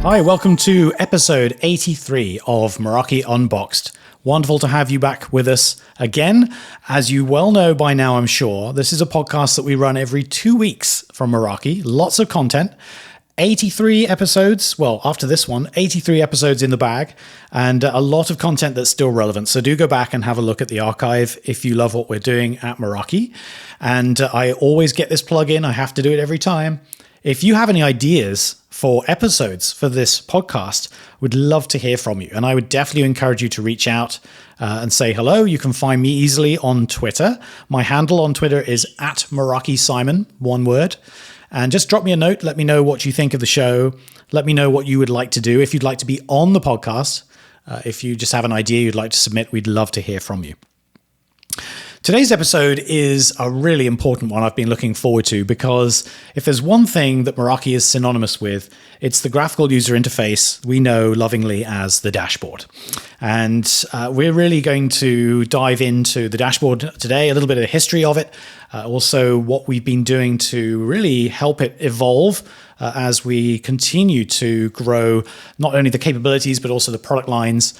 Hi, welcome to episode 83 of Meraki Unboxed. Wonderful to have you back with us again. As you well know by now, I'm sure, this is a podcast that we run every 2 weeks from Meraki. Lots of content. 83 episodes, well, after this one, 83 episodes in the bag, and a lot of content that's still relevant. So do go back and have a look at the archive if you love what we're doing at Meraki. And I always get this plug in. I have to do it every time. If you have any ideas for episodes for this podcast, we'd love to hear from you. And I would definitely encourage you to reach out and say hello. You can find me easily on Twitter. My handle on Twitter is @MerakiSimon, one word. And just drop me a note. Let me know what you think of the show. Let me know what you would like to do. If you'd like to be on the podcast, if you just have an idea you'd like to submit, we'd love to hear from you. Today's episode is a really important one I've been looking forward to, because if there's one thing that Meraki is synonymous with, it's the graphical user interface we know lovingly as the dashboard. And we're really going to dive into the dashboard today, a little bit of the history of it, also what we've been doing to really help it evolve as we continue to grow not only the capabilities, but also the product lines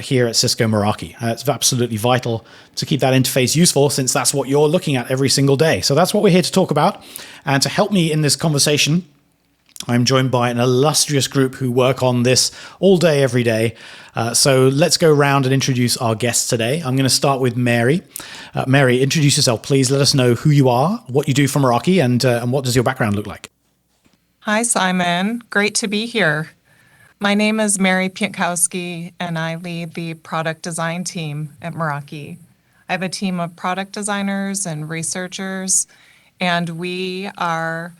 here at Cisco Meraki. It's absolutely vital to keep that interface useful, since that's what you're looking at every single day. So that's what we're here to talk about. And to help me in this conversation, I'm joined by an illustrious group who work on this all day, every day. So let's go around and introduce our guests today. I'm going to start with Mary. Mary, introduce yourself, please. Let us know who you are, what you do for Meraki, and what does your background look like? Hi, Simon. Great to be here. My name is Mary Piatkowski, and I lead the product design team at Meraki. I have a team of product designers and researchers, and we are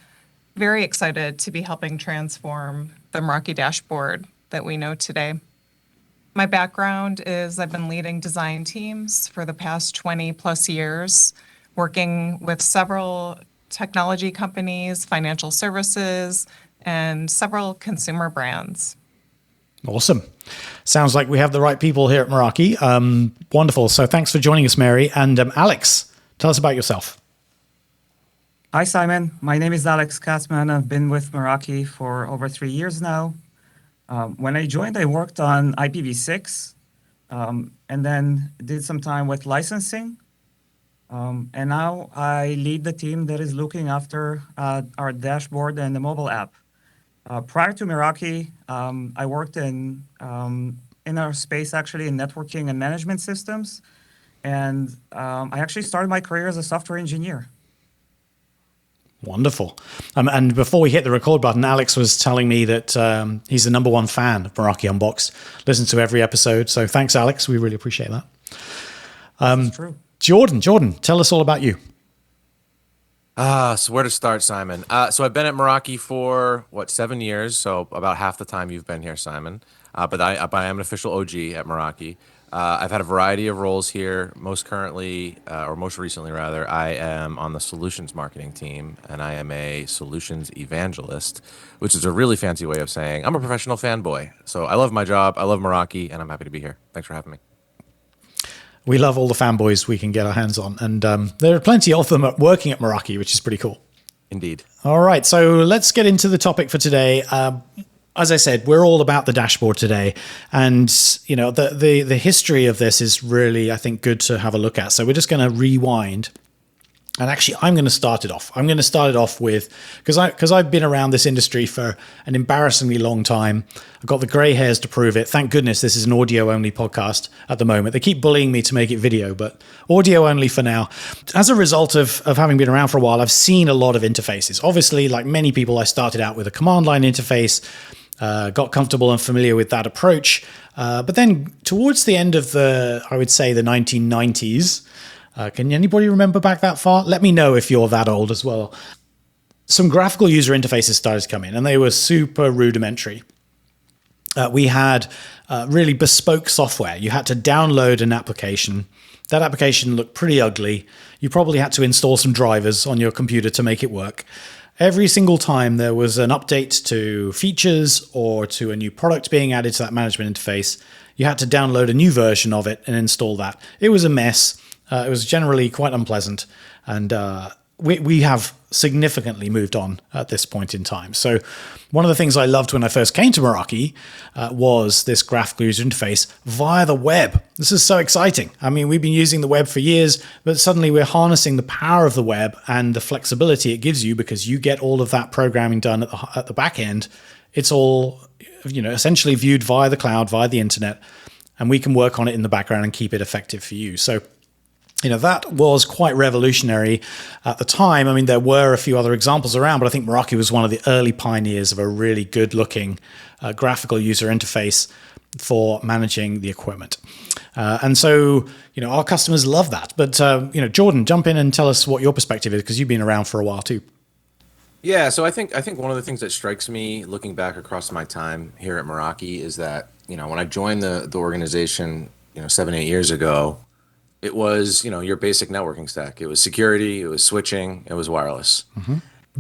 very excited to be helping transform the Meraki dashboard that we know today. My background is I've been leading design teams for the past 20 plus years, working with several technology companies, financial services, and several consumer brands. Awesome. Sounds like we have the right people here at Meraki. Wonderful. So thanks for joining us, Mary. And Alex, tell us about yourself. Hi, Simon. My name is Alex Katzman. I've been with Meraki for over 3 years now. When I joined, I worked on IPv6 and then did some time with licensing. And now I lead the team that is looking after our dashboard and the mobile app. Prior to Meraki, I worked in our space, actually, in networking and management systems. And I actually started my career as a software engineer. Wonderful. And before we hit the record button, Alex was telling me that he's the number one fan of Meraki Unboxed. Listens to every episode. So thanks, Alex. We really appreciate that. That's true. Jordan, tell us all about you. So where to start, Simon? So I've been at Meraki for, 7 years? So about half the time you've been here, Simon. But I am an official OG at Meraki. I've had a variety of roles here. Most recently, I am on the solutions marketing team, and I am a solutions evangelist, which is a really fancy way of saying I'm a professional fanboy. So I love my job, I love Meraki, and I'm happy to be here. Thanks for having me. We love all the fanboys we can get our hands on, and there are plenty of them working at Meraki, which is pretty cool. Indeed. All right, so let's get into the topic for today. As I said, we're all about the dashboard today, and the history of this is really, I think, good to have a look at. So we're just going to rewind. And actually, I'm going to start it off. I'm going to start it off with, because I've been around this industry for an embarrassingly long time. I've got the gray hairs to prove it. Thank goodness this is an audio-only podcast at the moment. They keep bullying me to make it video, but audio only for now. As a result of having been around for a while, I've seen a lot of interfaces. Obviously, like many people, I started out with a command line interface, got comfortable and familiar with that approach. But then towards the end of the 1990s, can anybody remember back that far? Let me know if you're that old as well. Some graphical user interfaces started to come in, and they were super rudimentary. We had really bespoke software. You had to download an application. That application looked pretty ugly. You probably had to install some drivers on your computer to make it work. Every single time there was an update to features or to a new product being added to that management interface, you had to download a new version of it and install that. It was a mess. It was generally quite unpleasant. And we have significantly moved on at this point in time. So one of the things I loved when I first came to Meraki was this graphical user interface via the web. This is so exciting. I mean, we've been using the web for years, but suddenly we're harnessing the power of the web and the flexibility it gives you, because you get all of that programming done at the back end. It's all, essentially viewed via the cloud, via the internet, and we can work on it in the background and keep it effective for you. So that was quite revolutionary at the time. I mean, there were a few other examples around, but I think Meraki was one of the early pioneers of a really good-looking graphical user interface for managing the equipment. And so, our customers love that. But, Jordan, jump in and tell us what your perspective is, because you've been around for a while too. Yeah, so I think one of the things that strikes me looking back across my time here at Meraki is that, when I joined the organization, 7-8 years ago, it was, your basic networking stack. It was security, it was switching, it was wireless.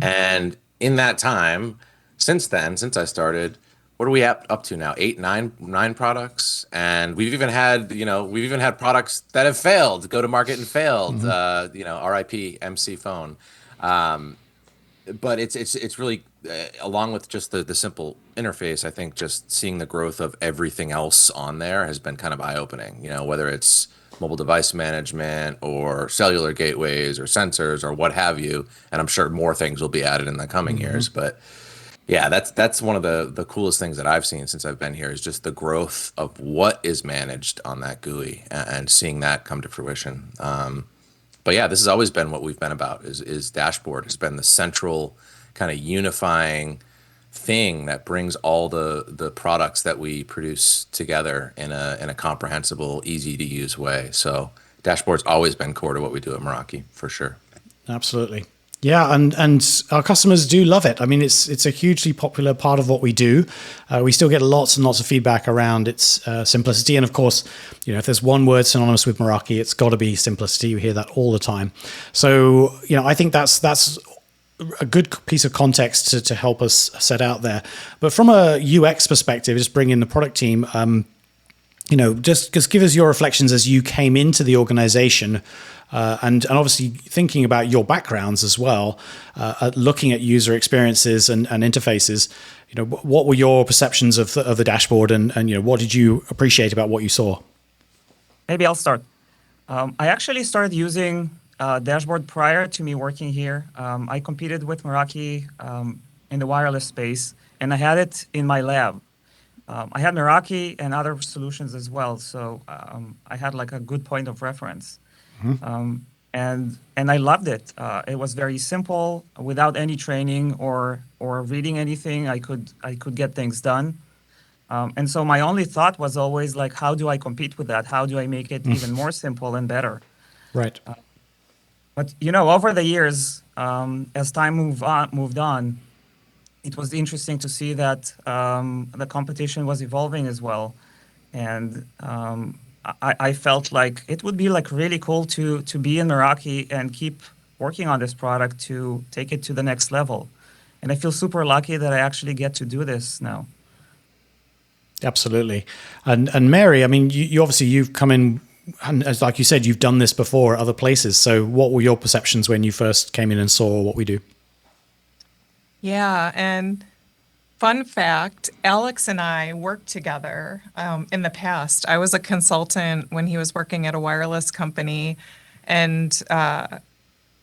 And in that time, since I started, what are we up to now? 8, 9 products, and we've even had products that have failed, go to market and failed. RIP MC phone. But it's really along with just the simple interface. I think just seeing the growth of everything else on there has been kind of eye-opening. Whether it's mobile device management or cellular gateways or sensors or what have you, and I'm sure more things will be added in the coming years. But yeah, that's one of the coolest things that I've seen since I've been here, is just the growth of what is managed on that GUI and seeing that come to fruition. But yeah, this has always been what we've been about. Is dashboard has been the central kind of unifying thing that brings all the products that we produce together in a comprehensible, easy to use way. So dashboard's always been core to what we do at Meraki, for sure. Absolutely. Yeah, and our customers do love it. I mean, it's a hugely popular part of what we do. We still get lots and lots of feedback around its simplicity. And of course, if there's one word synonymous with Meraki, it's got to be simplicity. You hear that all the time. So, I think that's a good piece of context to help us set out there. But from a UX perspective, just bring in the product team. Just give us your reflections as you came into the organization, and obviously thinking about your backgrounds as well, looking at user experiences and interfaces. What were your perceptions of the dashboard, and what did you appreciate about what you saw? Maybe I'll start. I actually started using dashboard prior to me working here. I competed with Meraki in the wireless space, and I had it in my lab. I had Meraki and other solutions as well, so I had like a good point of reference. And I loved it. It was very simple, without any training or reading anything. I could get things done. And so my only thought was always like, how do I compete with that? How do I make it even more simple and better? Right. But over the years, as time moved on, it was interesting to see that the competition was evolving as well, and I felt like it would be like really cool to be in Meraki and keep working on this product to take it to the next level. And I feel super lucky that I actually get to do this now. Absolutely. And Mary, I mean, you obviously you've come in, and as like you said, you've done this before at other places. So what were your perceptions when you first came in and saw what we do? Yeah, and fun fact, Alex and I worked together in the past. I was a consultant when he was working at a wireless company, and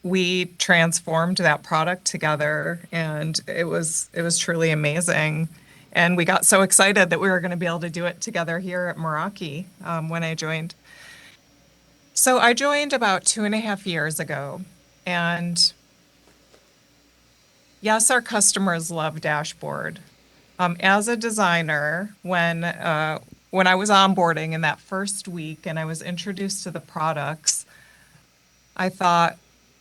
we transformed that product together, and it was truly amazing. And we got so excited that we were going to be able to do it together here at Meraki when I joined. So I joined about 2.5 years ago, and yes, our customers love dashboard. As a designer, when I was onboarding in that first week and I was introduced to the products, I thought,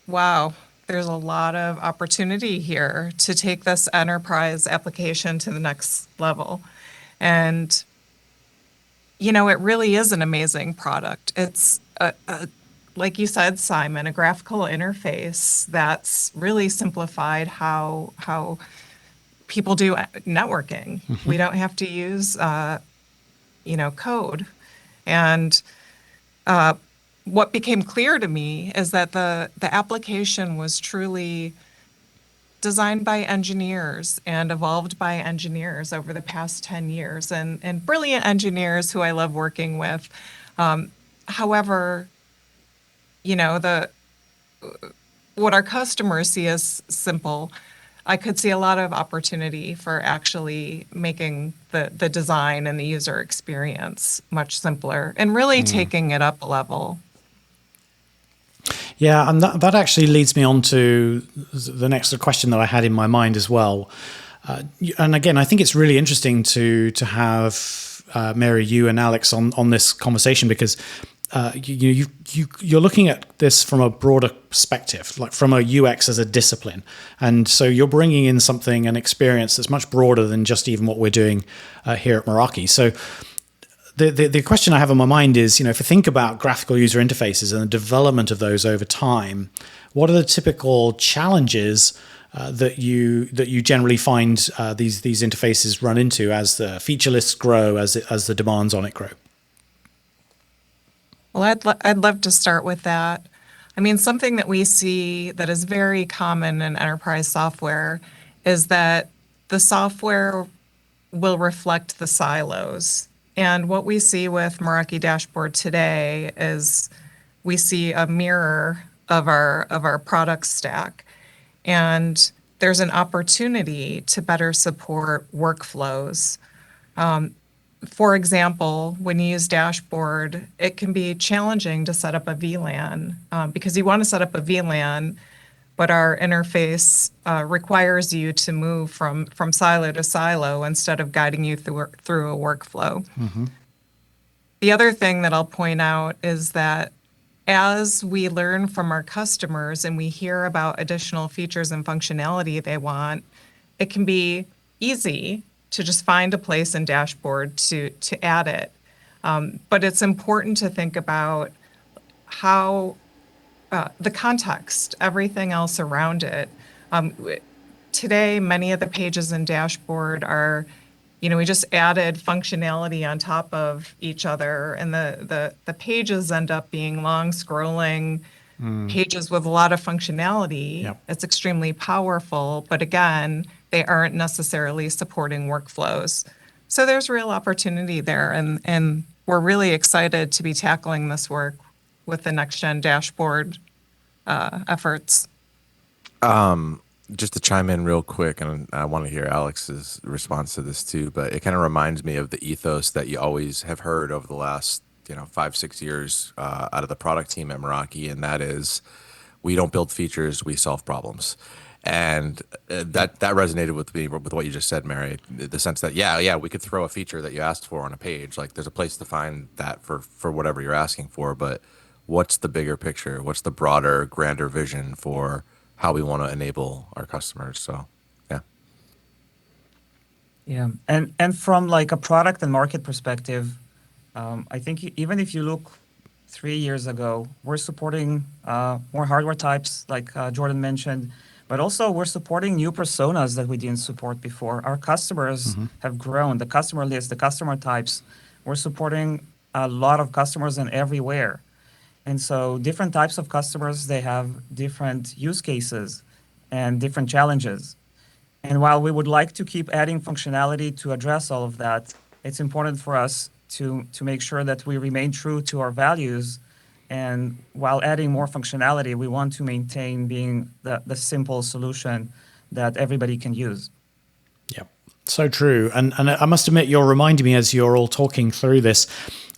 wow, there's a lot of opportunity here to take this enterprise application to the next level. And, it really is an amazing product. It's like you said, Simon, a graphical interface that's really simplified how people do networking. We don't have to use, code. And what became clear to me is that the application was truly designed by engineers and evolved by engineers over the past 10 years, and brilliant engineers who I love working with. However, the what our customers see as simple, I could see a lot of opportunity for actually making the design and the user experience much simpler and really taking it up a level. Yeah, and that actually leads me on to the next question that I had in my mind as well. And again, I think it's really interesting to have Mary, you and Alex on this conversation, because you're looking at this from a broader perspective, like from a UX as a discipline. And so you're bringing in something, an experience that's much broader than just even what we're doing here at Meraki. So the question I have in my mind is, if you think about graphical user interfaces and the development of those over time, what are the typical challenges that you generally find these interfaces run into as the feature lists grow, as the demands on it grow? Well, I'd love to start with that. I mean, something that we see that is very common in enterprise software is that the software will reflect the silos. And what we see with Meraki Dashboard today is we see a mirror of our product stack. And there's an opportunity to better support workflows. For example, when you use Dashboard, it can be challenging to set up a VLAN because you want to set up a VLAN, but our interface requires you to move from silo to silo instead of guiding you through a workflow. Mm-hmm. The other thing that I'll point out is that as we learn from our customers and we hear about additional features and functionality they want, it can be easy to just find a place in Dashboard to add it. But it's important to think about how the context, everything else around it. Today, many of the pages in Dashboard are, we just added functionality on top of each other, and the pages end up being long scrolling pages with a lot of functionality. Yep. It's extremely powerful, but again, they aren't necessarily supporting workflows. So there's real opportunity there, and we're really excited to be tackling this work with the next-gen Dashboard efforts. Just to chime in real quick, and I want to hear Alex's response to this too, but it kind of reminds me of the ethos that you always have heard over the last 5-6 years out of the product team at Meraki, and that is, we don't build features, we solve problems. And that resonated with me with what you just said, Mary. The sense that we could throw a feature that you asked for on a page. Like, there's a place to find that for whatever you're asking for, but what's the bigger picture? What's the broader, grander vision for how we want to enable our customers? So, yeah. Yeah, and from like a product and market perspective, I think even if you look 3 years ago, we're supporting more hardware types, like Jordan mentioned, but also we're supporting new personas that we didn't support before. Our customers have grown, the customer list, the customer types. We're supporting a lot of customers and everywhere. And so different types of customers, they have different use cases and different challenges. And while we would like to keep adding functionality to address all of that, it's important for us to make sure that we remain true to our values. And while adding more functionality, we want to maintain being the simple solution that everybody can use. Yep, so true. And I must admit, you're reminding me as you're all talking through this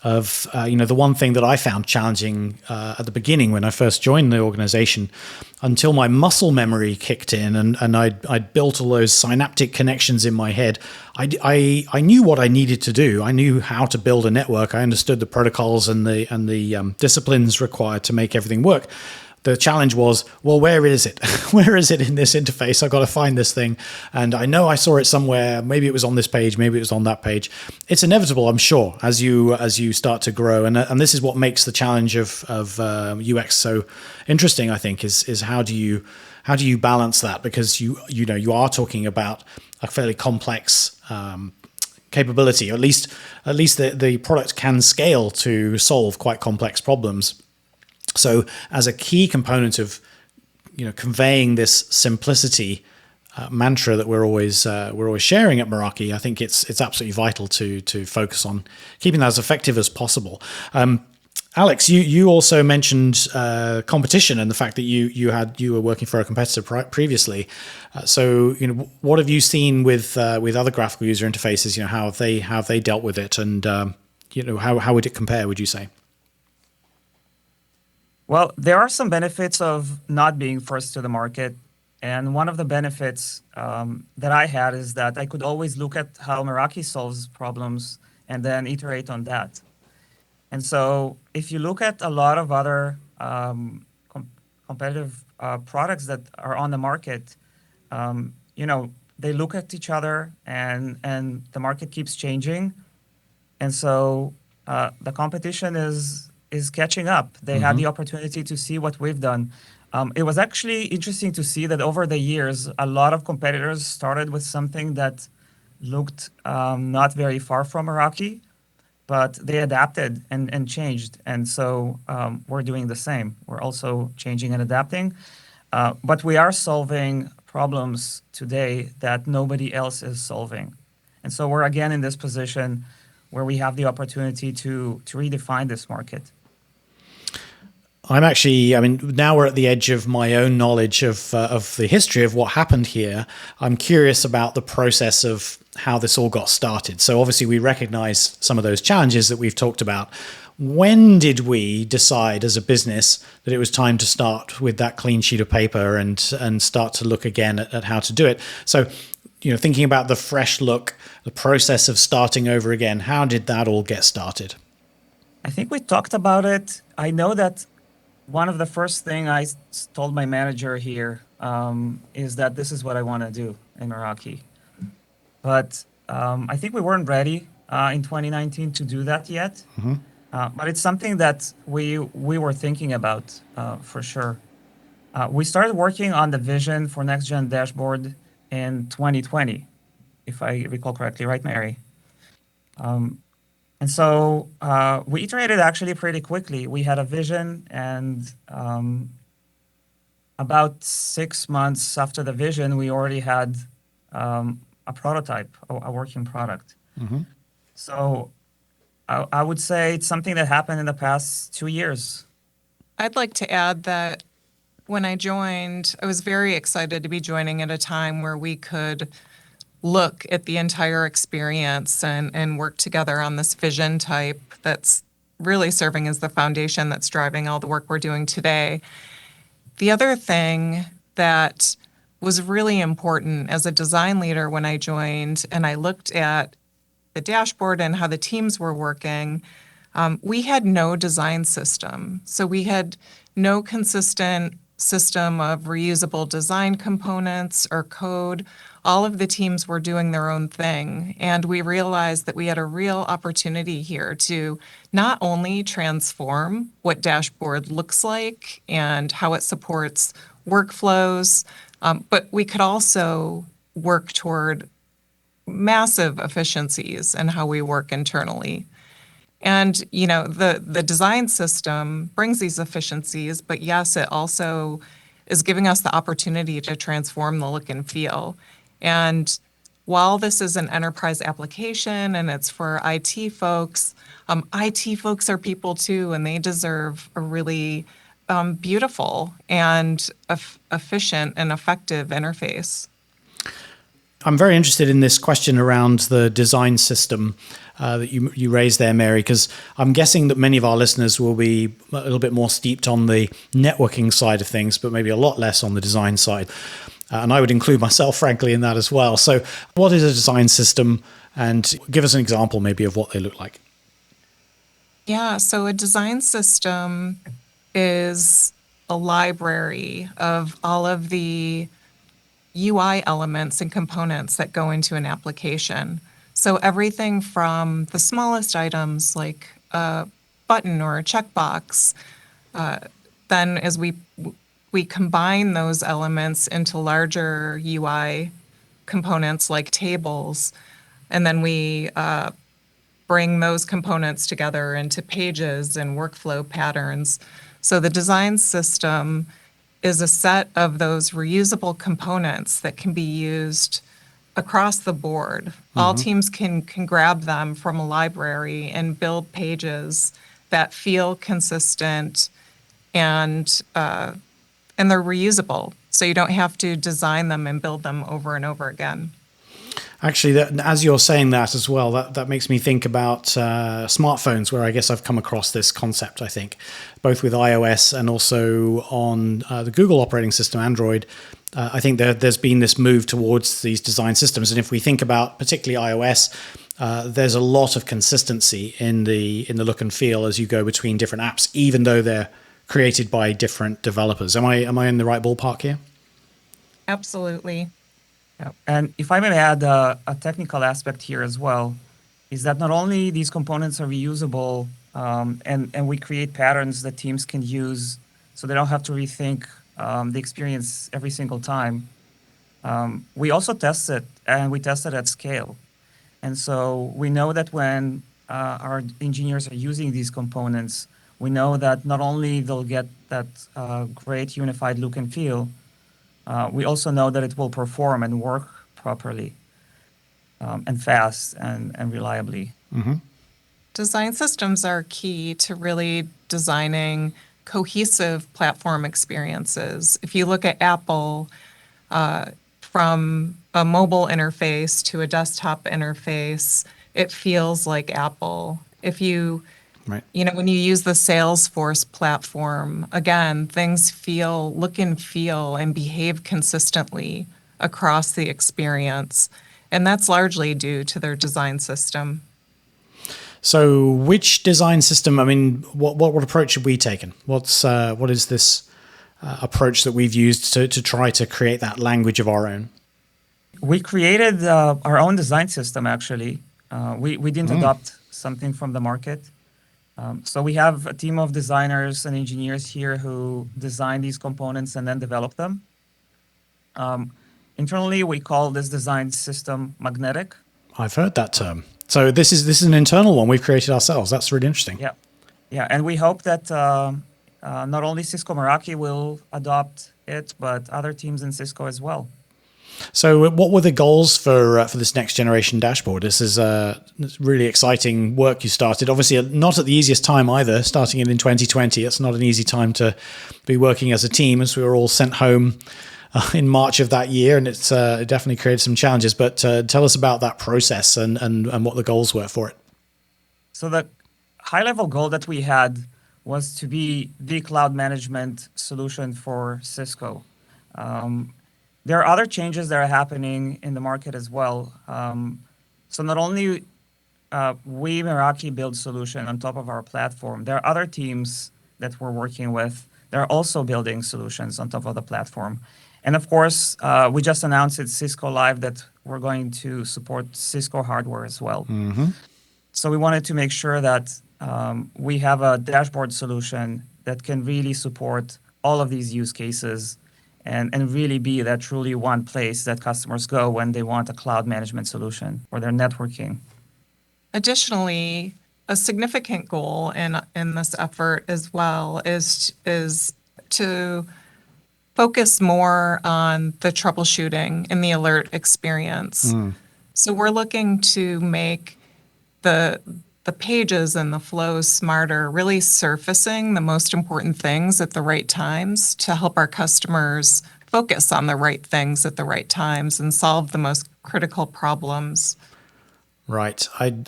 of, the one thing that I found challenging at the beginning when I first joined the organization, until my muscle memory kicked in and I'd built all those synaptic connections in my head. I knew what I needed to do. I knew how to build a network. I understood the protocols and the disciplines required to make everything work. The challenge was, well, where is it? Where is it in this interface? I've got to find this thing. And I know I saw it somewhere. Maybe it was on this page. Maybe it was on that page. It's inevitable, I'm sure, as you start to grow. And this is what makes the challenge of UX so interesting, I think, is how do you balance that? Because you are talking about a fairly complex capability. At least the product can scale to solve quite complex problems. So as a key component of conveying this simplicity mantra that we're always sharing at Meraki, I think it's absolutely vital to focus on keeping that as effective as possible. Alex, you also mentioned competition and the fact that you were working for a competitor previously. So what have you seen with other graphical user interfaces? How have they dealt with it, and how would it compare? Would you say? Well, there are some benefits of not being first to the market. And one of the benefits that I had is that I could always look at how Meraki solves problems and then iterate on that. And so if you look at a lot of other competitive products that are on the market, they look at each other and the market keeps changing. And so the competition is catching up. They had the opportunity to see what we've done. It was actually interesting to see that over the years, a lot of competitors started with something that looked not very far from Meraki, but they adapted and changed. And so we're doing the same. We're also changing and adapting. But we are solving problems today that nobody else is solving. And so we're again in this position where we have the opportunity to redefine this market. Now we're at the edge of my own knowledge of the history of what happened here. I'm curious about the process of how this all got started. So obviously we recognize some of those challenges that we've talked about. When did we decide as a business that it was time to start with that clean sheet of paper and start to look again at how to do it? So, thinking about the fresh look, the process of starting over again, how did that all get started? I think we talked about it. I know that one of the first thing I told my manager here is that this is what I want to do in Meraki. But I think we weren't ready in 2019 to do that yet. But it's something that we were thinking about for sure. We started working on the vision for Next Gen Dashboard in 2020, if I recall correctly, right, Mary? And so we iterated actually pretty quickly. We had a vision, and about 6 months after the vision, we already had a prototype, a working product. So I would say it's something that happened in the past 2 years. I'd like to add that when I joined, I was very excited to be joining at a time where we could look at the entire experience and work together on this vision type that's really serving as the foundation that's driving all the work we're doing today. The other thing that was really important as a design leader when I joined and I looked at the dashboard and how the teams were working, we had no design system. So we had no consistent system of reusable design components or code. All of the teams were doing their own thing. And we realized that we had a real opportunity here to not only transform what dashboard looks like and how it supports workflows, but we could also work toward massive efficiencies in how we work internally. And, the design system brings these efficiencies, but yes, it also is giving us the opportunity to transform the look and feel. And while this is an enterprise application and it's for IT folks are people too, and they deserve a really beautiful and efficient and effective interface. I'm very interested in this question around the design system that you raised there, Mary, because I'm guessing that many of our listeners will be a little bit more steeped on the networking side of things, but maybe a lot less on the design side. And I would include myself, frankly, in that as well. So what is a design system? And give us an example maybe of what they look like. Yeah, so a design system is a library of all of the UI elements and components that go into an application. So everything from the smallest items like a button or a checkbox, then as we combine those elements into larger UI components like tables, and then we bring those components together into pages and workflow patterns. So the design system is a set of those reusable components that can be used across the board. All teams can grab them from a library and build pages that feel consistent and they're reusable. So you don't have to design them and build them over and over again. Actually, as you're saying that as well, that makes me think about smartphones, where I guess I've come across this concept, I think, both with iOS and also on the Google operating system, Android. I think there's been this move towards these design systems. And if we think about particularly iOS, there's a lot of consistency in the look and feel as you go between different apps, even though they're created by different developers. Am I in the right ballpark here? Absolutely. Yeah. And if I may add a technical aspect here as well, is that not only these components are reusable, and we create patterns that teams can use so they don't have to rethink the experience every single time. We also test it, and we test it at scale. And so we know that when our engineers are using these components, we know that not only they'll get that great unified look and feel, we also know that it will perform and work properly and fast and reliably. Design systems are key to really designing cohesive platform experiences. If you look at Apple, from a mobile interface to a desktop interface, it feels like Apple. If you Right. when you use the Salesforce platform, again, things look and feel and behave consistently across the experience. And that's largely due to their design system. So which design system, I mean, what approach have we taken? What is this approach that we've used to try to create that language of our own? We created our own design system, actually. We didn't adopt something from the market. So we have a team of designers and engineers here who design these components and then develop them. Internally, we call this design system magnetic. I've heard that term. So this is an internal one we've created ourselves. That's really interesting. Yeah, and we hope that not only Cisco Meraki will adopt it, but other teams in Cisco as well. So what were the goals for this next generation dashboard? This is really exciting work you started. Obviously, not at the easiest time either, starting it in 2020. It's not an easy time to be working as a team, as we were all sent home in March of that year, and it's definitely created some challenges. But tell us about that process and what the goals were for it. So the high-level goal that we had was to be the cloud management solution for Cisco. There are other changes that are happening in the market as well. So not only we, Meraki, build solution on top of our platform, there are other teams that we're working with. They're also building solutions on top of the platform. And of course, we just announced at Cisco Live that we're going to support Cisco hardware as well. So we wanted to make sure that we have a dashboard solution that can really support all of these use cases and really be that truly one place that customers go when they want a cloud management solution for their networking. Additionally, a significant goal in this effort as well is to focus more on the troubleshooting and the alert experience. So we're looking to make the pages and the flows smarter, really surfacing the most important things at the right times to help our customers focus on the right things at the right times and solve the most critical problems. Right.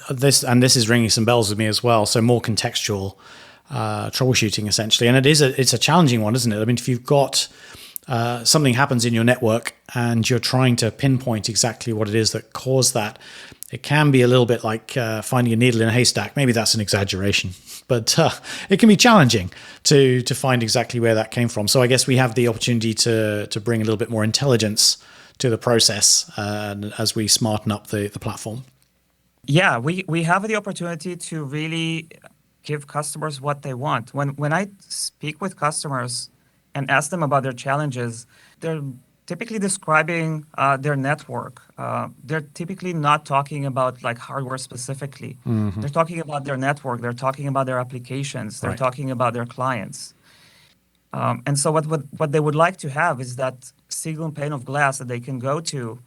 This is ringing some bells with me as well. So more contextual troubleshooting, essentially, and it's a challenging one, isn't it? I mean, if you've got something happens in your network and you're trying to pinpoint exactly what it is that caused that, it can be a little bit like finding a needle in a haystack. Maybe that's an exaggeration, but it can be challenging to find exactly where that came from. So I guess we have the opportunity to bring a little bit more intelligence to the process as we smarten up the platform. Yeah, we have the opportunity to really give customers what they want. When I speak with customers and ask them about their challenges, they're typically describing their network. They're typically not talking about like hardware specifically. They're talking about their network. They're talking about their applications. They're talking about their clients. And so what they would like to have is that single pane of glass that they can go to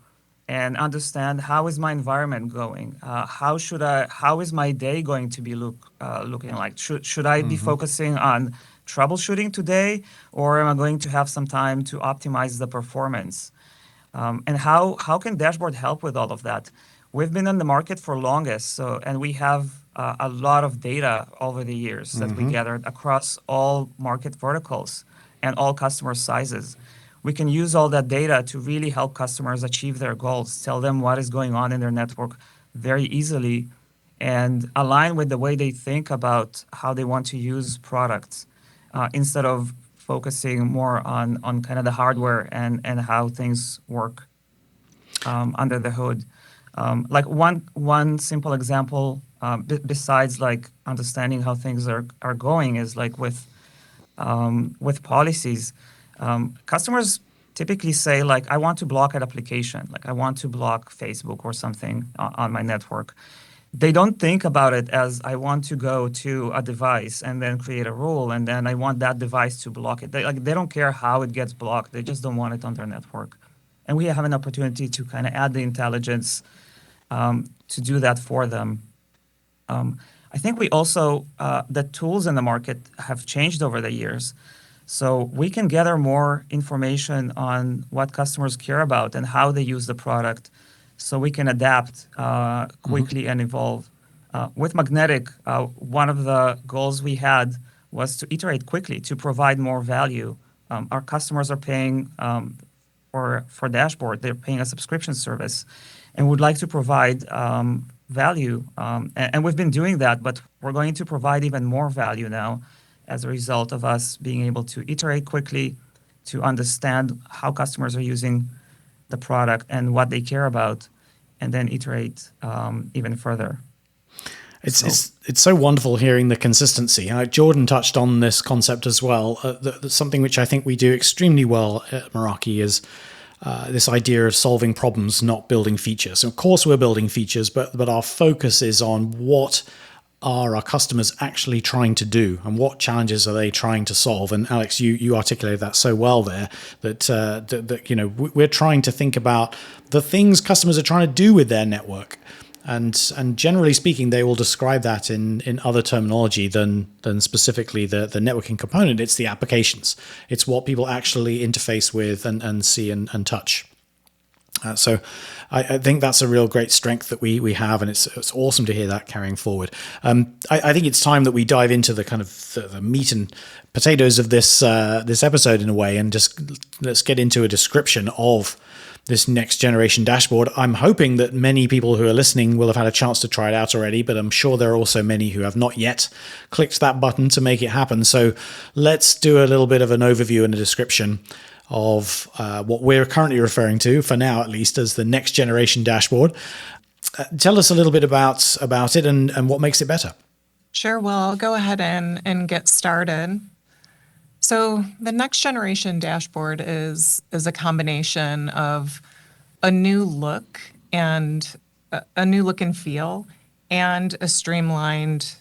and understand, how is my environment going? How is my day going to be looking like? Should I be focusing on troubleshooting today, or am I going to have some time to optimize the performance? And how can dashboard help with all of that? We've been on the market for longest, and we have a lot of data over the years that we gathered across all market verticals and all customer sizes. We can use all that data to really help customers achieve their goals, tell them what is going on in their network very easily, and align with the way they think about how they want to use products, instead of focusing more on kind of the hardware and how things work under the hood. Like one simple example, besides like understanding how things are going, is like with policies. Customers typically say, like, I want to block an application, like I want to block Facebook or something on my network. They don't think about it as, I want to go to a device and then create a rule, and then I want that device to block it. They don't care how it gets blocked. They just don't want it on their network. And we have an opportunity to kind of add the intelligence to do that for them. I think we also, the tools in the market have changed over the years. So we can gather more information on what customers care about and how they use the product, so we can adapt quickly and evolve. With Magnetic, one of the goals we had was to iterate quickly, to provide more value. Our customers are paying for dashboard. They're paying a subscription service, and would like to provide value. And we've been doing that, but we're going to provide even more value now as a result of us being able to iterate quickly, to understand how customers are using the product and what they care about, and then iterate even further. It's so wonderful hearing the consistency. Jordan touched on this concept as well. Something which I think we do extremely well at Meraki is this idea of solving problems, not building features. Of course, we're building features, but our focus is on what are our customers actually trying to do, and what challenges are they trying to solve. And Alex, you articulated that so well there, that we're trying to think about the things customers are trying to do with their network. And generally speaking, they will describe that in other terminology than specifically the networking component. It's the applications. It's what people actually interface with and see and touch. So I think that's a real great strength that we have, and it's awesome to hear that carrying forward. I think it's time that we dive into the kind of the meat and potatoes of this episode in a way, and just let's get into a description of this next generation dashboard. I'm hoping that many people who are listening will have had a chance to try it out already, but I'm sure there are also many who have not yet clicked that button to make it happen. So let's do a little bit of an overview and a description of what we're currently referring to, for now at least, as the next generation dashboard. Tell us a little bit about it and what makes it better. Sure. Well, I'll go ahead and get started. So the next generation dashboard is a combination of a new look and feel, and a streamlined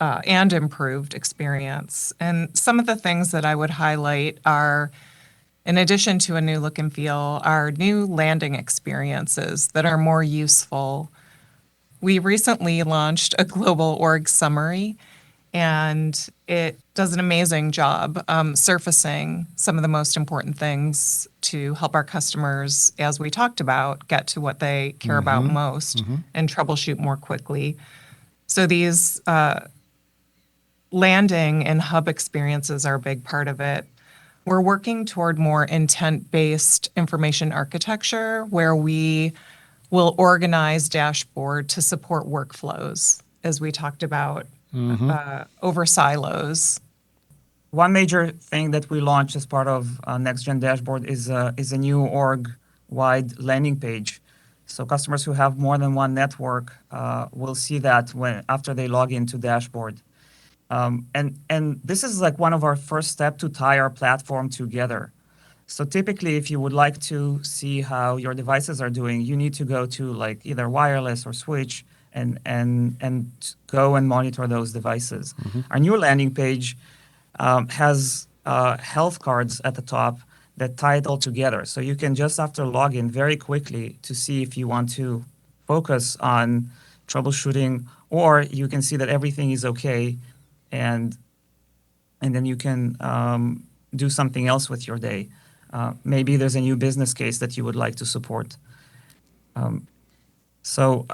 and improved experience. And some of the things that I would highlight are, in addition to a new look and feel, are new landing experiences that are more useful. We recently launched a global org summary, and it does an amazing job surfacing some of the most important things to help our customers, as we talked about, get to what they care about most and troubleshoot more quickly. So these landing and hub experiences are a big part of it. We're working toward more intent-based information architecture, where we will organize dashboard to support workflows, as we talked about, over silos. One major thing that we launched as part of Next Gen Dashboard is a new org-wide landing page. So customers who have more than one network will see that after they log into Dashboard. And this is like one of our first steps to tie our platform together. So typically, if you would like to see how your devices are doing, you need to go to like either wireless or switch and go and monitor those devices. Our new landing page has health cards at the top that tie it all together. So you can just after login very quickly to see if you want to focus on troubleshooting, or you can see that everything is okay, and then you can do something else with your day. Maybe there's a new business case that you would like to support. So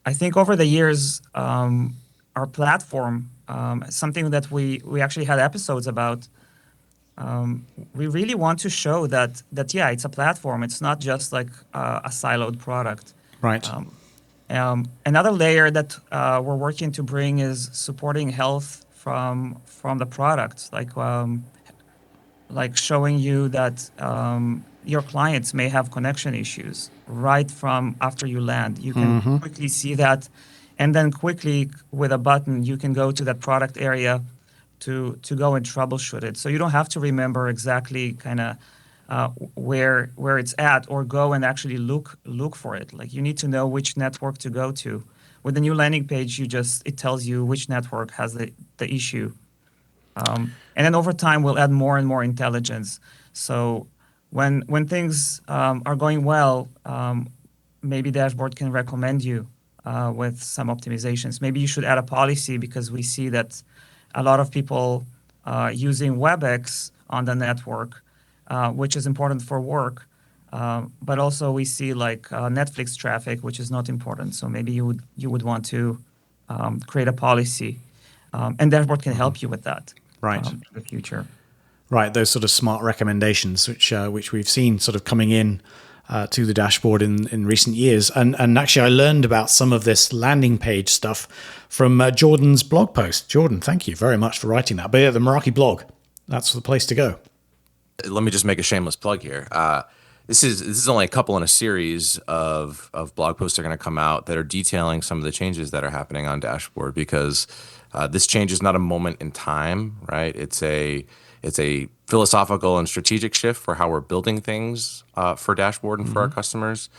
I think over the years, our platform, something that we actually had episodes about, we really want to show that yeah, it's a platform. It's not just like a siloed product. Right. Another layer that we're working to bring is supporting health from the product, like showing you that your clients may have connection issues right from after you land. You can quickly see that, and then quickly with a button you can go to that product area to go and troubleshoot it. So you don't have to remember exactly kind of where it's at, or go and actually look for it. Like, you need to know which network to go to. With the new landing page, it tells you which network has the issue. And then over time, we'll add more and more intelligence. So when things are going well, maybe dashboard can recommend you with some optimizations. Maybe you should add a policy, because we see that a lot of people using WebEx on the network, which is important for work. But also we see like Netflix traffic, which is not important. So maybe you would want to create a policy, and dashboard can help you with that. Right. In the future. Right, those sort of smart recommendations, which we've seen sort of coming in to the dashboard in recent years. And actually, I learned about some of this landing page stuff from Jordan's blog post. Jordan, thank you very much for writing that. But yeah, the Meraki blog, that's the place to go. Let me just make a shameless plug here. This is only a couple in a series of blog posts that are going to come out that are detailing some of the changes that are happening on dashboard, because this change is not a moment in time, right? It's a philosophical and strategic shift for how we're building things for dashboard and for our customers.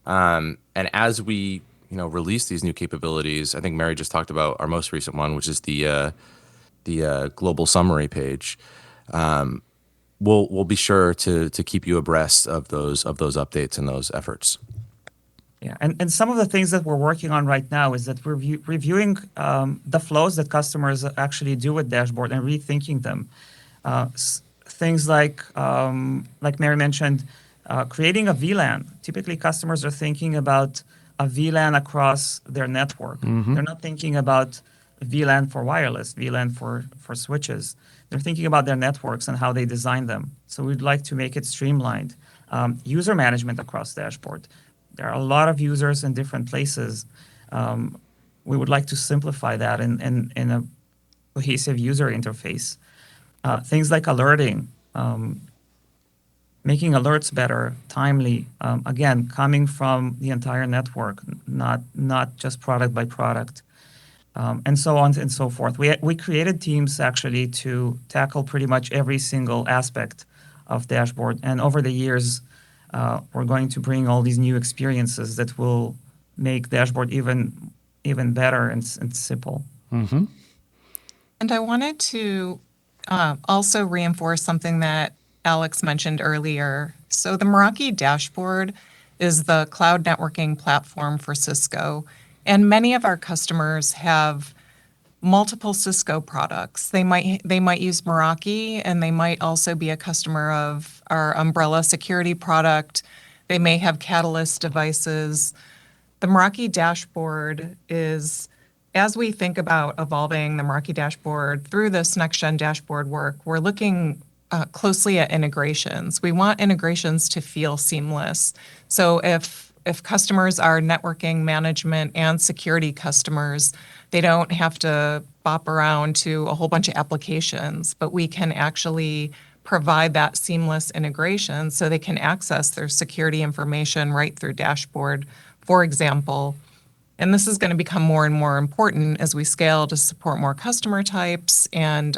And as we release these new capabilities, I think Mary just talked about our most recent one, which is the global summary page. We'll be sure to keep you abreast of those updates and those efforts. Yeah, and some of the things that we're working on right now is that we're reviewing the flows that customers actually do with dashboard and rethinking them. Things like Mary mentioned, creating a VLAN. Typically, customers are thinking about a VLAN across their network. They're not thinking about VLAN for wireless, VLAN for switches. They're thinking about their networks and how they design them. So we'd like to make it streamlined. User management across dashboard. There are a lot of users in different places. We would like to simplify that in a cohesive user interface. Things like alerting, making alerts better, timely, again, coming from the entire network, not just product by product, and so on and so forth. We created teams actually to tackle pretty much every single aspect of dashboard. And over the years, we're going to bring all these new experiences that will make dashboard even better and simple. And I wanted to also reinforce something that Alex mentioned earlier. So the Meraki dashboard is the cloud networking platform for Cisco, and many of our customers have multiple Cisco products. They might use Meraki, and they might also be a customer of our Umbrella security product. They may have Catalyst devices. The Meraki dashboard is, as we think about evolving the Meraki dashboard through this next-gen dashboard work, we're looking closely at integrations. We want integrations to feel seamless. So if customers are networking management and security customers, they don't have to bop around to a whole bunch of applications, but we can actually provide that seamless integration so they can access their security information right through dashboard, for example. And this is going to become more and more important as we scale to support more customer types and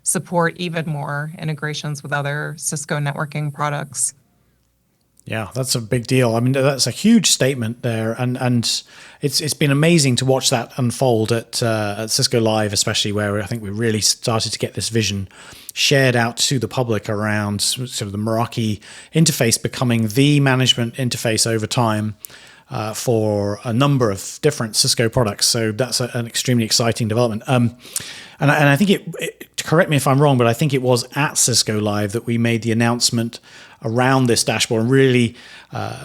support even more integrations with other Cisco networking products. Yeah, that's a big deal. I mean, that's a huge statement there, and it's been amazing to watch that unfold at Cisco Live, especially where I think we really started to get this vision shared out to the public around sort of the Meraki interface becoming the management interface over time for a number of different Cisco products. So that's an extremely exciting development. And I think correct me if I'm wrong, but I think it was at Cisco Live that we made the announcement around this dashboard and really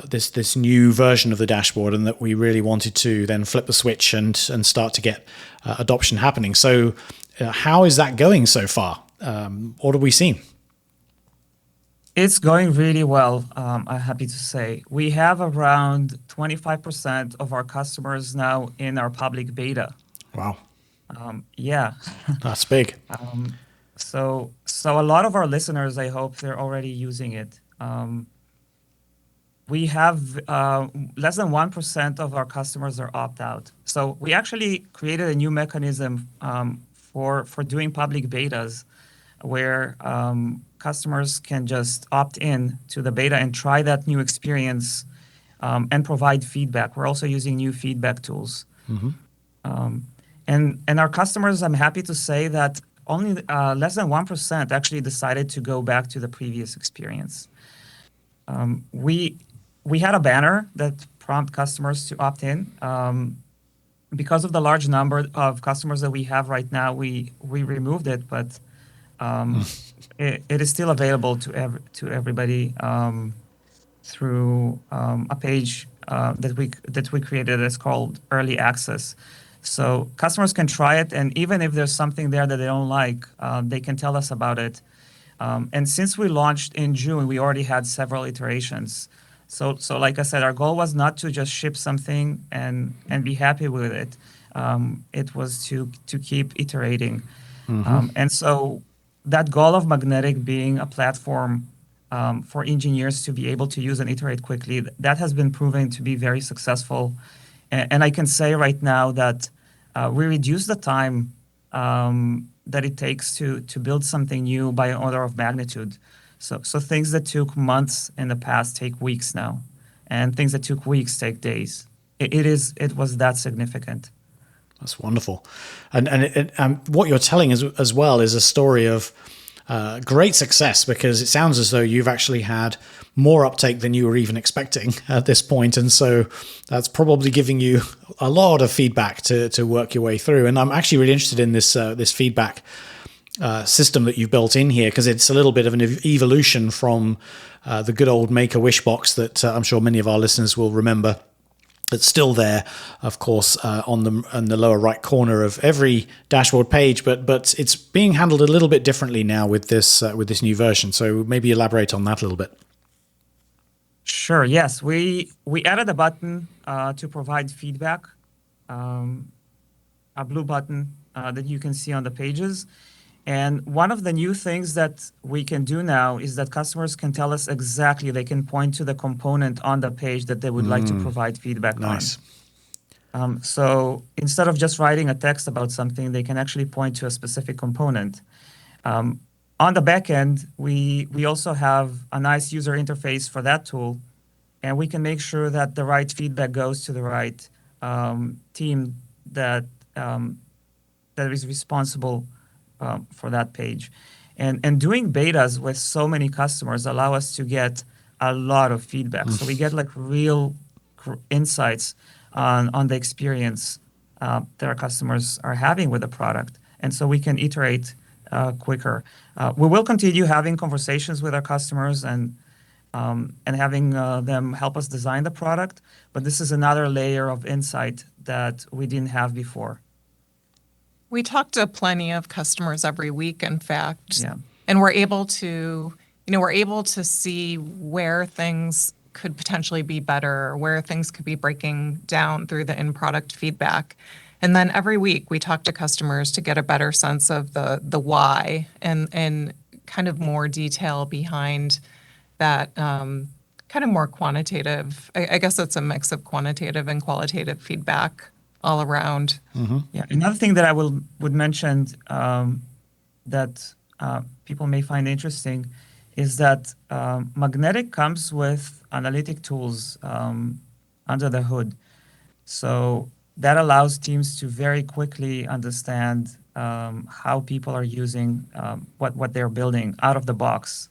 this new version of the dashboard, and that we really wanted to then flip the switch and start to get adoption happening. So how is that going so far? What have we seen? It's going really well, I'm happy to say. We have around 25% of our customers now in our public beta. Wow. Yeah. That's big. So a lot of our listeners, I hope they're already using it. We have less than 1% of our customers are opt-out. So we actually created a new mechanism for doing public betas where customers can just opt in to the beta and try that new experience and provide feedback. We're also using new feedback tools. And our customers, I'm happy to say that only less than 1% actually decided to go back to the previous experience. We had a banner that prompt customers to opt in. Because of the large number of customers that we have right now, we removed it, but it is still available to everybody through a page that we created that's called Early Access. So customers can try it, and even if there's something there that they don't like, they can tell us about it. And since we launched in June, we already had several iterations. So like I said, our goal was not to just ship something and be happy with it. It was to keep iterating. And so that goal of Magnetic being a platform for engineers to be able to use and iterate quickly, that has been proven to be very successful. And I can say right now that we reduced the time that it takes to build something new by an order of magnitude. So things that took months in the past take weeks now, and things that took weeks take days. It was that significant. That's wonderful. And what you're telling us as well is a story of great success, because it sounds as though you've actually had more uptake than you were even expecting at this point. And so that's probably giving you a lot of feedback to work your way through. And I'm actually really interested in this feedback system that you've built in here, because it's a little bit of an evolution from the good old Make-A-Wish box that I'm sure many of our listeners will remember. It's still there, of course, on the lower right corner of every dashboard page, but it's being handled a little bit differently now with this new version. So maybe elaborate on that a little bit. Sure. Yes, we added a button to provide feedback, a blue button that you can see on the pages. And one of the new things that we can do now is that customers can tell us exactly, they can point to the component on the page that they would like to provide feedback on. So instead of just writing a text about something, they can actually point to a specific component. On the back end, we also have a nice user interface for that tool, and we can make sure that the right feedback goes to the right team that is responsible for that page. And doing betas with so many customers allow us to get a lot of feedback. So we get like real insights on the experience that our customers are having with the product. And so we can iterate quicker. We will continue having conversations with our customers and having them help us design the product. But this is another layer of insight that we didn't have before. We talk to plenty of customers every week, in fact, Yeah. and we're able to see where things could potentially be better, where things could be breaking down through the in-product feedback. And then every week we talk to customers to get a better sense of the why and kind of more detail behind that kind of more quantitative. I guess it's a mix of quantitative and qualitative feedback all around. Yeah. Another thing that I would mention that people may find interesting is that Magnetic comes with analytic tools under the hood. So that allows teams to very quickly understand how people are using what they're building out of the box.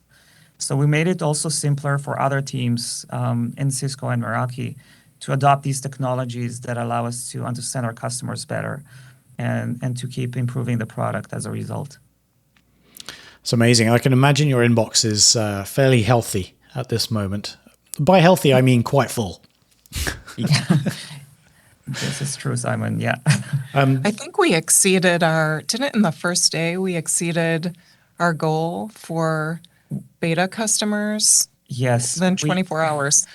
So we made it also simpler for other teams in Cisco and Meraki to adopt these technologies that allow us to understand our customers better and to keep improving the product as a result. It's amazing. I can imagine your inbox is fairly healthy at this moment. By healthy, I mean quite full. Yeah. This is true, Simon. Yeah. I think we exceeded didn't in the first day, we exceeded our goal for beta customers Yes. within 24 hours.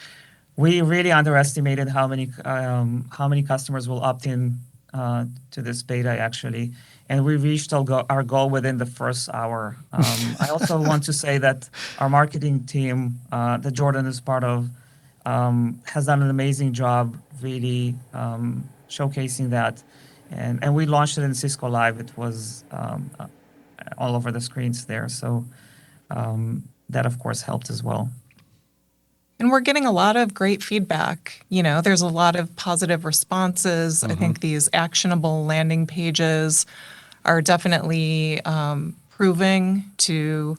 We really underestimated how many customers will opt in to this beta actually, and we reached our goal within the first hour. I also want to say that our marketing team that Jordan is part of has done an amazing job really showcasing that, and we launched it in Cisco Live. It was all over the screens there, so that of course helped as well. And we're getting a lot of great feedback. There's a lot of positive responses. I think these actionable landing pages are definitely proving to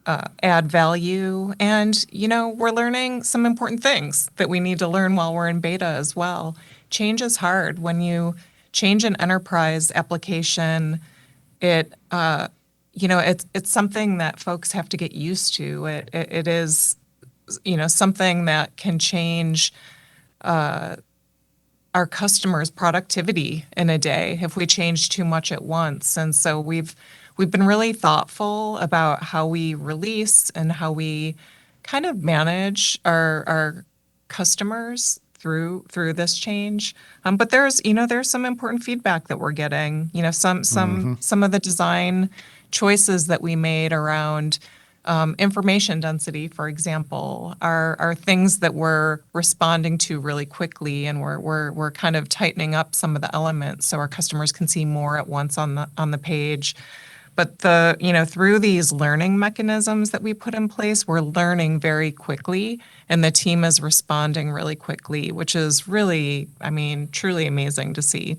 add value. And, we're learning some important things that we need to learn while we're in beta as well. Change is hard. When you change an enterprise application, it's something that folks have to get used to. It is something that can change our customers' productivity in a day if we change too much at once. And so we've been really thoughtful about how we release and how we kind of manage our customers through this change. But there's some important feedback that we're getting. Some of the design choices that we made around information density, for example, are things that we're responding to really quickly, and we're kind of tightening up some of the elements so our customers can see more at once on the page. But through these learning mechanisms that we put in place, we're learning very quickly, and the team is responding really quickly, which is really, truly amazing to see.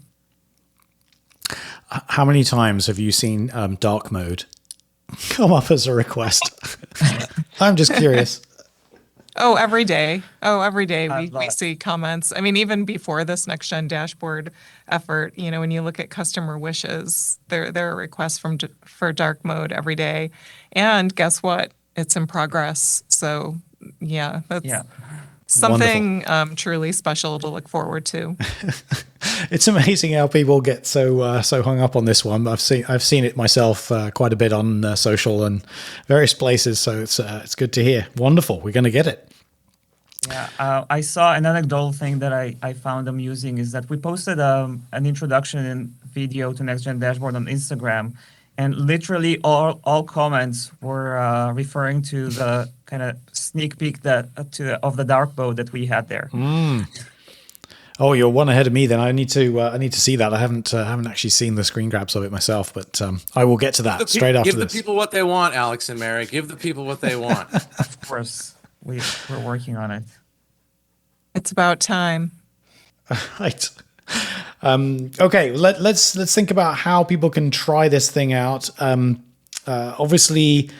How many times have you seen dark mode come up as a request? I'm just curious. Oh, every day. We see comments. Even before this next gen dashboard effort, when you look at customer wishes, there are requests for dark mode every day. And guess what? It's in progress. So yeah, that's something truly special to look forward to. It's amazing how people get so hung up on this one. I've seen it myself quite a bit on social and various places. So it's good to hear. Wonderful. We're going to get it. Yeah, I saw an anecdotal thing that I found amusing is that we posted an introduction video to Next Gen Dashboard on Instagram, and literally all comments were referring to the kind of sneak peek of the dark mode that we had there. Oh, you're one ahead of me. Then I need to see that. I haven't actually seen the screen grabs of it myself, but I will get to that straight after this. Give the people what they want, Alex and Mary. Give the people what they want. Of course, we're working on it. It's about time. Right. Okay. Let's think about how people can try this thing out. Obviously,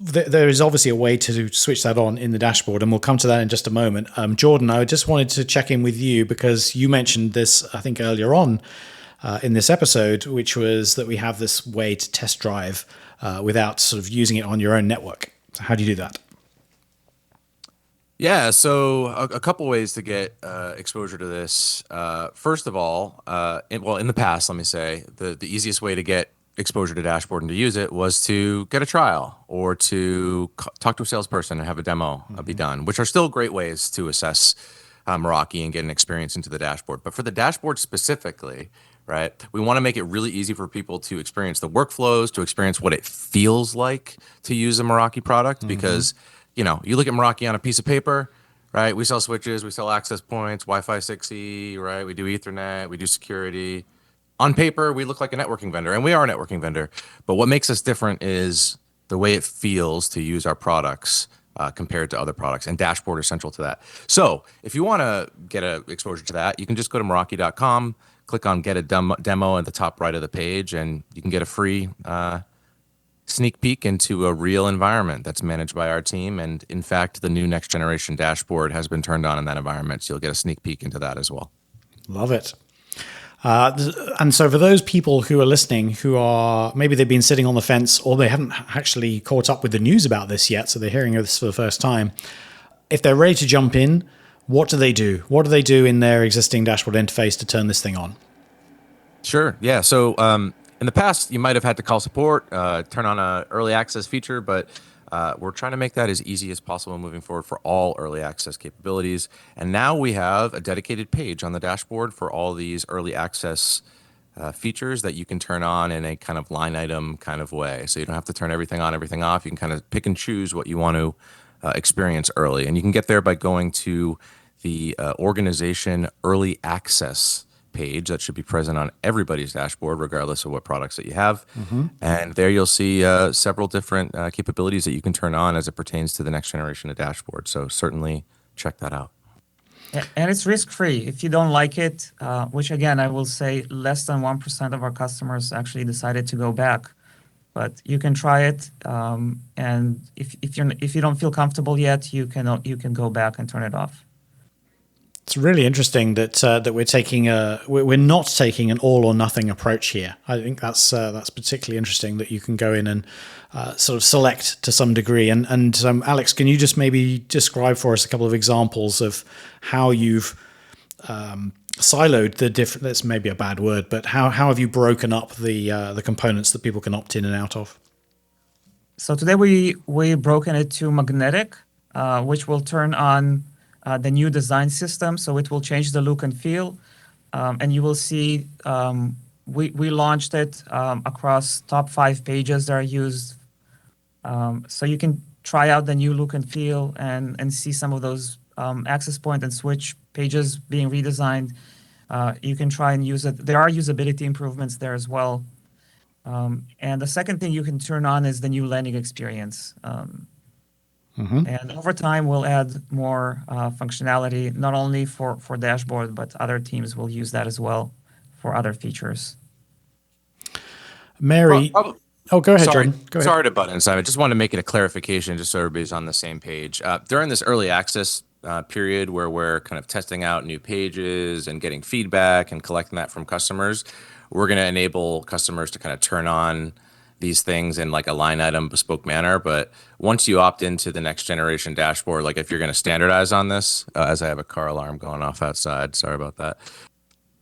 there is obviously a way to switch that on in the dashboard, and we'll come to that in just a moment. Jordan, I just wanted to check in with you because you mentioned this, I think, earlier on in this episode, which was that we have this way to test drive without sort of using it on your own network. So how do you do that? Yeah, so a couple ways to get exposure to this. First of all, in the past, let me say, the easiest way to get exposure to dashboard and to use it was to get a trial or to talk to a salesperson and have a demo be done, which are still great ways to assess Meraki and get an experience into the dashboard. But for the dashboard specifically, right, we want to make it really easy for people to experience the workflows, to experience what it feels like to use a Meraki product, because you look at Meraki on a piece of paper, right? We sell switches, we sell access points, Wi-Fi 6E, right? We do Ethernet, we do security. On paper, we look like a networking vendor, and we are a networking vendor. But what makes us different is the way it feels to use our products compared to other products. And Dashboard is central to that. So if you want to get a exposure to that, you can just go to Meraki.com, click on Get a Demo at the top right of the page, and you can get a free sneak peek into a real environment that's managed by our team. And in fact, the new next generation dashboard has been turned on in that environment. So you'll get a sneak peek into that as well. Love it. And so for those people who are listening, who are maybe they've been sitting on the fence or they haven't actually caught up with the news about this yet, so they're hearing this for the first time, if they're ready to jump in, what do they do? What do they do in their existing dashboard interface to turn this thing on? Sure. Yeah. So in the past, you might have had to call support, turn on an early access feature, but we're trying to make that as easy as possible moving forward for all early access capabilities. And now we have a dedicated page on the dashboard for all these early access features that you can turn on in a kind of line item kind of way. So you don't have to turn everything on, everything off. You can kind of pick and choose what you want to experience early. And you can get there by going to the organization early access page that should be present on everybody's dashboard, regardless of what products that you have. And there you'll see several different capabilities that you can turn on as it pertains to the next generation of dashboard. So certainly check that out. And it's risk-free. If you don't like it, which again, I will say less than 1% of our customers actually decided to go back. But you can try it, and if you don't feel comfortable yet, you can go back and turn it off. It's really interesting that we're not taking an all or nothing approach here. I think that's particularly interesting that you can go in and sort of select to some degree. And Alex, can you just maybe describe for us a couple of examples of how you've siloed the different? That's maybe a bad word, but how have you broken up the components that people can opt in and out of? So today we broken it to magnetic, which will turn on the new design system, so it will change the look and feel, and you will see we launched it across top 5 pages that are used, so you can try out the new look and feel and see some of those access point and switch pages being redesigned. You can try and use it. There are usability improvements there as well, and the second thing you can turn on is the new landing experience. And over time, we'll add more functionality, not only for dashboard, but other teams will use that as well for other features. Mary, go ahead, Jordan. Go ahead. Sorry to butt in, Simon. Just wanted to make it a clarification just so everybody's on the same page. During this early access period where we're kind of testing out new pages and getting feedback and collecting that from customers, we're going to enable customers to kind of turn on these things in like a line item bespoke manner. But once you opt into the next generation dashboard, like if you're going to standardize on this, as I have a car alarm going off outside, sorry about that,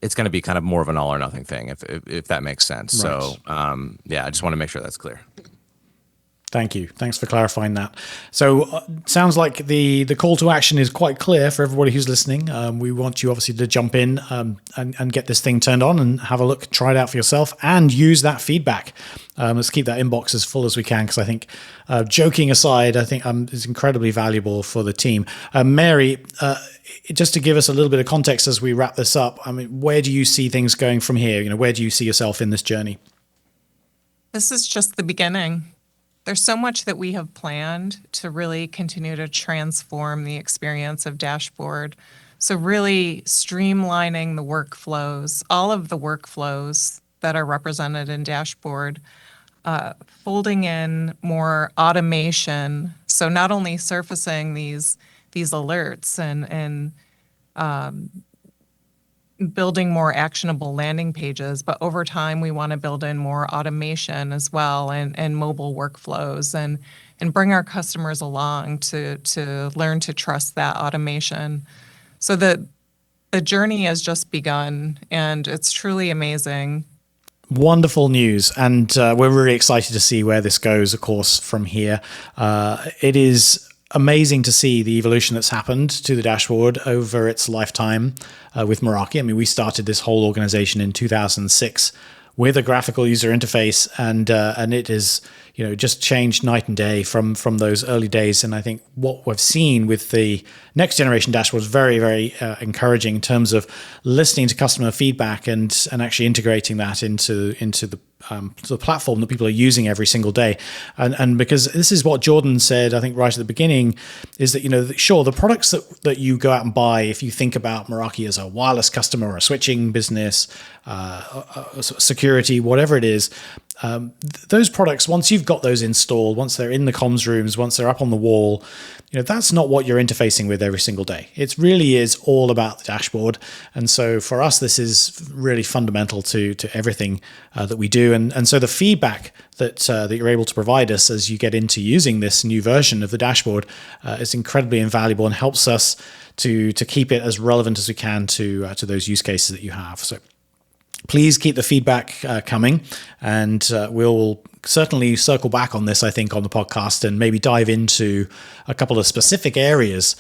it's going to be kind of more of an all or nothing thing, if that makes sense. Right. So yeah, I just want to make sure that's clear. Thank you. Thanks for clarifying that. So sounds like the call to action is quite clear for everybody who's listening. We want you obviously to jump in and get this thing turned on and have a look, try it out for yourself, and use that feedback. Let's keep that inbox as full as we can, because I think, joking aside, I think it's incredibly valuable for the team. Mary, just to give us a little bit of context as we wrap this up, I mean, where do you see things going from here? You know, where do you see yourself in this journey? This is just the beginning. There's so much that we have planned to really continue to transform the experience of dashboard. So really streamlining the workflows, all of the workflows that are represented in dashboard, folding in more automation. So not only surfacing these alerts and building more actionable landing pages, but over time we want to build in more automation as well and mobile workflows and bring our customers along to learn to trust that automation. So the journey has just begun, and it's truly amazing. Wonderful news, and we're really excited to see where this goes, of course, from here. It is amazing to see the evolution that's happened to the dashboard over its lifetime with Meraki. I mean, we started this whole organization in 2006 with a graphical user interface, and it is, just changed night and day from those early days. And I think what we've seen with the next generation dashboard is very, very encouraging in terms of listening to customer feedback and actually integrating that into the platform that people are using every single day. And because this is what Jordan said, I think right at the beginning, is that, sure, the products that you go out and buy, if you think about Meraki as a wireless customer or a switching business, security, whatever it is, those products, once you've got those installed, once they're in the comms rooms, once they're up on the wall, that's not what you're interfacing with every single day. It really is all about the dashboard. And so for us, this is really fundamental to everything that we do. And so the feedback that you're able to provide us as you get into using this new version of the dashboard is incredibly invaluable and helps us to keep it as relevant as we can to those use cases that you have. So please keep the feedback coming, and we'll certainly circle back on this, I think, on the podcast, and maybe dive into a couple of specific areas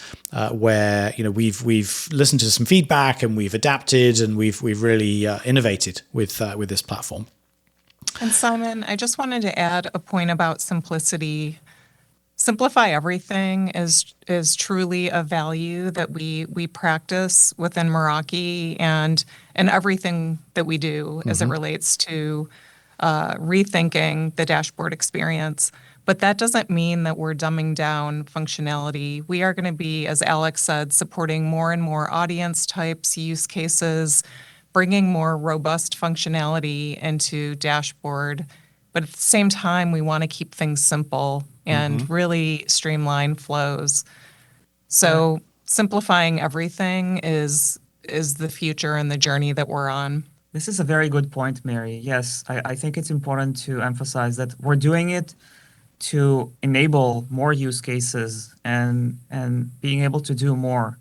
where we've listened to some feedback and we've adapted and we've really innovated with this platform. And Simon, I just wanted to add a point about simplicity. Simplify everything is truly a value that we practice within Meraki and everything that we do as it relates to rethinking the dashboard experience. But that doesn't mean that we're dumbing down functionality. We are going to be, as Alex said, supporting more and more audience types, use cases, bringing more robust functionality into dashboard. But at the same time, we want to keep things simple and really streamline flows. So simplifying everything is the future and the journey that we're on. This is a very good point, Mary. Yes, I think it's important to emphasize that we're doing it to enable more use cases and being able to do more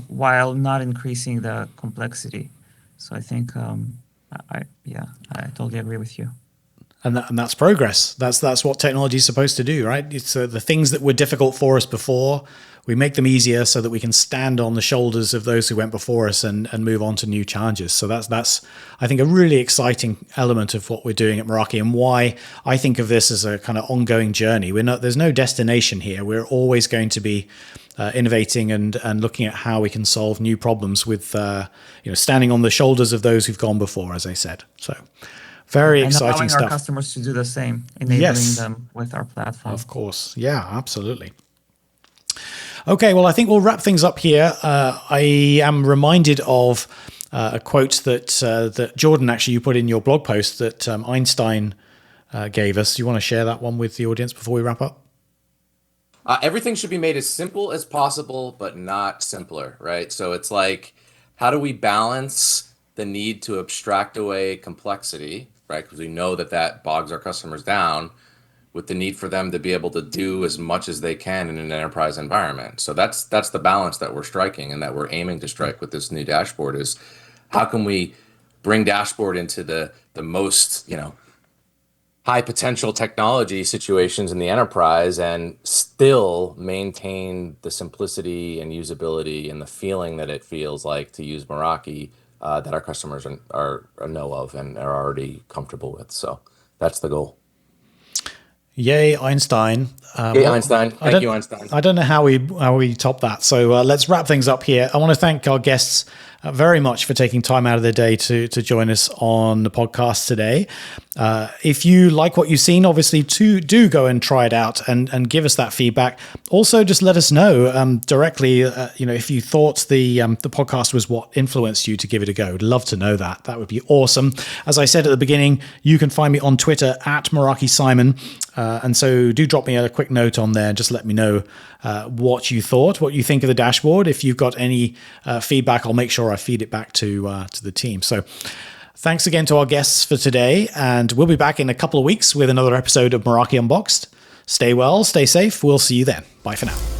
while not increasing the complexity. So I think, I totally agree with you. And that's progress. That's what technology is supposed to do, right? It's the things that were difficult for us before, we make them easier so that we can stand on the shoulders of those who went before us and move on to new challenges. So that's I think a really exciting element of what we're doing at Meraki, and why I think of this as a kind of ongoing journey. There's no destination here. We're always going to be innovating and looking at how we can solve new problems with standing on the shoulders of those who've gone before, as I said. So very exciting allowing stuff. Our customers to do the same, enabling them with our platform. Of course. Yeah, absolutely. Okay, well, I think we'll wrap things up here. I am reminded of a quote that Jordan, actually, you put in your blog post that Einstein gave us. Do you want to share that one with the audience before we wrap up? Everything should be made as simple as possible, but not simpler, right? So it's like, how do we balance the need to abstract away complexity, right? Because we know that bogs our customers down, with the need for them to be able to do as much as they can in an enterprise environment. So that's the balance that we're striking and that we're aiming to strike with this new dashboard, is how can we bring dashboard into the most, high potential technology situations in the enterprise and still maintain the simplicity and usability and the feeling that it feels like to use Meraki that our customers are know of and are already comfortable with. So that's the goal. Yay, Einstein. Yay, Einstein. Thank you, Einstein. I don't know how we top that. So let's wrap things up here. I want to thank our guests very much for taking time out of their day to join us on the podcast today. If you like what you've seen, obviously do go and try it out and give us that feedback. Also, just let us know directly, if you thought the podcast was what influenced you to give it a go. I'd love to know that. That would be awesome. As I said at the beginning, you can find me on Twitter at Meraki Simon. And so do drop me a quick note on there. Just let me know what you thought, what you think of the dashboard. If you've got any feedback, I'll make sure I feed it back to the team. So thanks again to our guests for today. And we'll be back in a couple of weeks with another episode of Meraki Unboxed. Stay well, stay safe. We'll see you then. Bye for now.